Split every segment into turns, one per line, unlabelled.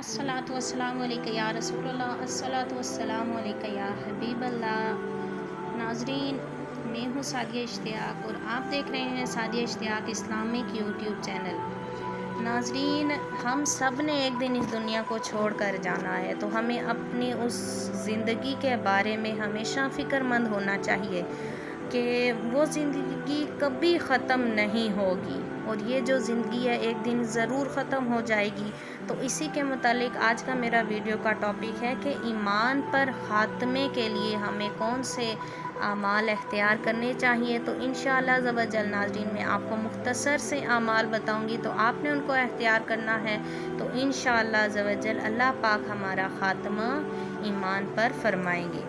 अस्सलातु वस्सलामु अलैका या रसूलल्लाह, अस्सलातु वस्सलामु अलैका या हबीब अल्लाह। नाज़रीन, मैं हूँ सादिया इश्तियाक और आप देख रहे हैं Sadia Ishtiaq Islamic YouTube channel. नाज़रीन, हम सब ने एक दिन इस दुनिया को छोड़ कर जाना है, तो हमें अपनी उस ज़िंदगी के बारे में हमेशा फ़िक्रमंद होना चाहिए कि वो ज़िंदगी कभी ख़त्म नहीं होगी और ये जो ज़िंदगी है एक दिन ज़रूर ख़त्म हो जाएगी। तो इसी के मुतालिक आज का मेरा वीडियो का टॉपिक है कि ईमान पर ख़ात्मे के लिए हमें कौन से आमाल इख्तियार करने चाहिए। तो इंशाअल्लाह ज़वजल नाज़रीन मैं आपको मुख्तसर से आमाल बताऊंगी, तो आपने उनको इख्तियार करना है। तो इंशाअल्लाह ज़वजल अल्लाह पाक हमारा ख़ात्मा ईमान पर फरमाएंगे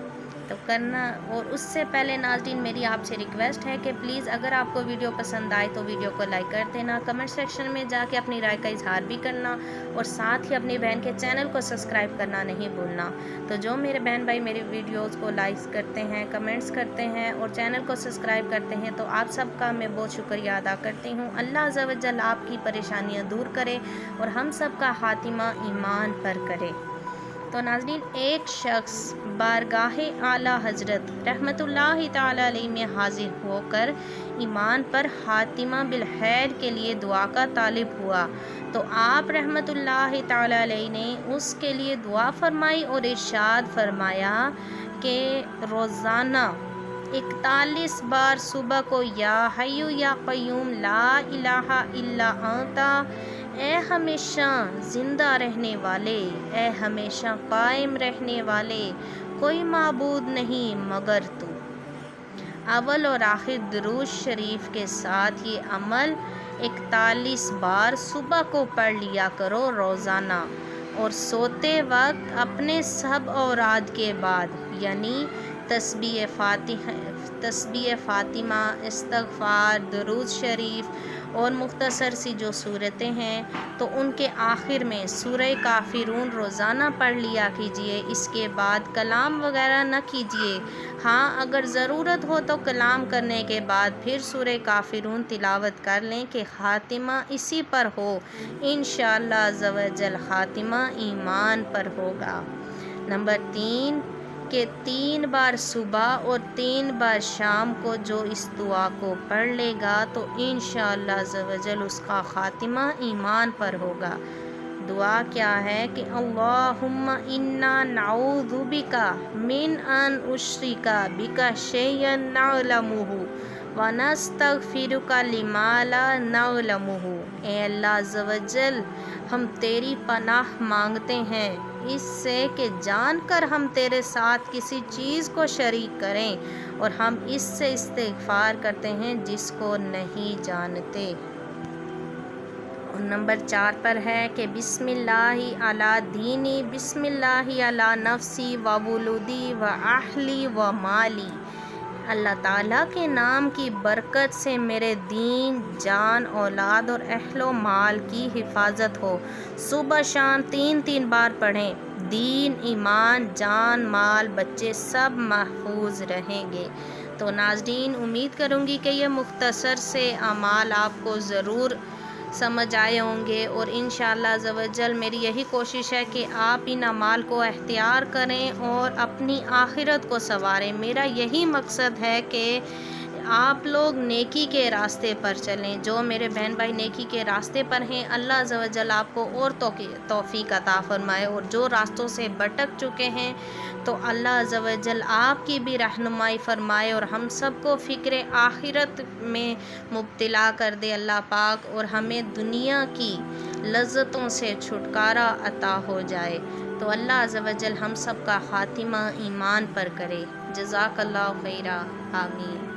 तो करना। और उससे पहले नाज़रीन मेरी आपसे रिक्वेस्ट है कि प्लीज़ अगर आपको वीडियो पसंद आए तो वीडियो को लाइक कर देना, कमेंट सेक्शन में जाके अपनी राय का इजहार भी करना और साथ ही अपनी बहन के चैनल को सब्सक्राइब करना नहीं भूलना। तो जो मेरे बहन भाई मेरे वीडियोस को लाइक करते हैं, कमेंट्स करते हैं और चैनल को सब्सक्राइब करते हैं, तो आप सबका मैं बहुत शुक्रिया अदा करती हूँ। अल्लाह अज़्ज़ व जल आपकी परेशानियाँ दूर करे और हम सब का खातिमा ईमान पर करे। तो नाज़रीन, एक शख्स बारगाहे आला हज़रत रहमतुल्लाहि तआला अलैहि में हाजिर होकर ईमान पर खातिमा बिल खैर के लिए दुआ का तालिब हुआ, तो आप रहमतुल्लाहि तआला अलैहि ने उसके लिए दुआ फरमाई और इरशाद फरमाया कि रोज़ाना 41 बार सुबह को या हय्यु या क़य्यूम ला इलाहा इल्ला अंता, ए हमेशा ज़िंदा रहने वाले, ए हमेशा कायम रहने वाले, कोई माबूद नहीं मगर तू। अव्वल और आखिर दुरूद शरीफ के साथ ये अमल 41 बार सुबह को पढ़ लिया करो रोज़ाना, और सोते वक्त अपने सब औराद के बाद यानी तस्बीह फ़ातिमा, इस्तग़फ़ार, दुरूद शरीफ और मुख्तसर सी जो सूरतें हैं तो उनके आखिर में सूरह काफ़िरून रोज़ाना पढ़ लिया कीजिए। इसके बाद कलाम वगैरह न कीजिए। हाँ, अगर ज़रूरत हो तो कलाम करने के बाद फिर सूरह काफ़िरून तिलावत कर लें कि ख़ातिमा इसी पर हो। इंशाअल्लाह अज़्ज़वजल ख़ातिमा ईमान पर होगा। नंबर 3 कि 3 बार सुबह और 3 बार शाम को जो इस दुआ को पढ़ लेगा तो इंशाअल्लाह अज़्ज़वजल उसका ख़ातिमा ईमान पर होगा। दुआ क्या है कि अल्लाहुम्मा इन्ना नऊज़ु बिका मिन अन उश्रिका बिका शैयन नअलमुहु व नस्तग़फ़िरुका लिमा ला नअलमुहु। ए अल्लाह अज़्ज़वजल, हम तेरी पनाह मांगते हैं इससे कि जानकर हम तेरे साथ किसी चीज़ को शरीक करें, और हम इससे इस्तिग़फ़ार करते हैं जिसको नहीं जानते। और नंबर 4 पर है कि बिस्मिल्लाहि अला दीनी, बिस्मिल्लाहि अला नफ्सी व वुलूदी व अहली व माली। अल्लाह ताला के नाम की बरकत से मेरे दीन, जान, औलाद और अहलो माल की हिफाजत हो। सुबह शाम 3-3 बार पढ़ें। दीन, ईमान, जान, माल, बच्चे सब महफूज रहेंगे। तो नाज़रीन, उम्मीद करूँगी कि ये मुख्तसर से अमाल आपको ज़रूर समझ आए होंगे और इंशाअल्लाह अज़्ज़वजल मेरी यही कोशिश है कि आप इन अमाल को इख्तियार करें और अपनी आखिरत को संवारें। मेरा यही मकसद है कि आप लोग नेकी के रास्ते पर चलें। जो मेरे बहन भाई नेकी के रास्ते पर हैं, अल्लाह अज़्ज़वजल आपको और तौफ़ीक़ अता फ़रमाए, और जो रास्तों से भटक चुके हैं तो अल्लाह अज़्ज़वजल आपकी भी रहनुमाई फ़रमाए और हम सबको फ़िक्र आखिरत में मुब्तला कर दे अल्लाह पाक, और हमें दुनिया की लज़्ज़तों से छुटकारा अता हो जाए। तो अल्लाह अज़्ज़वजल हम सब का ख़ातिमा ईमान पर करे। जज़ाकल्लाहु खैरा। आमीन।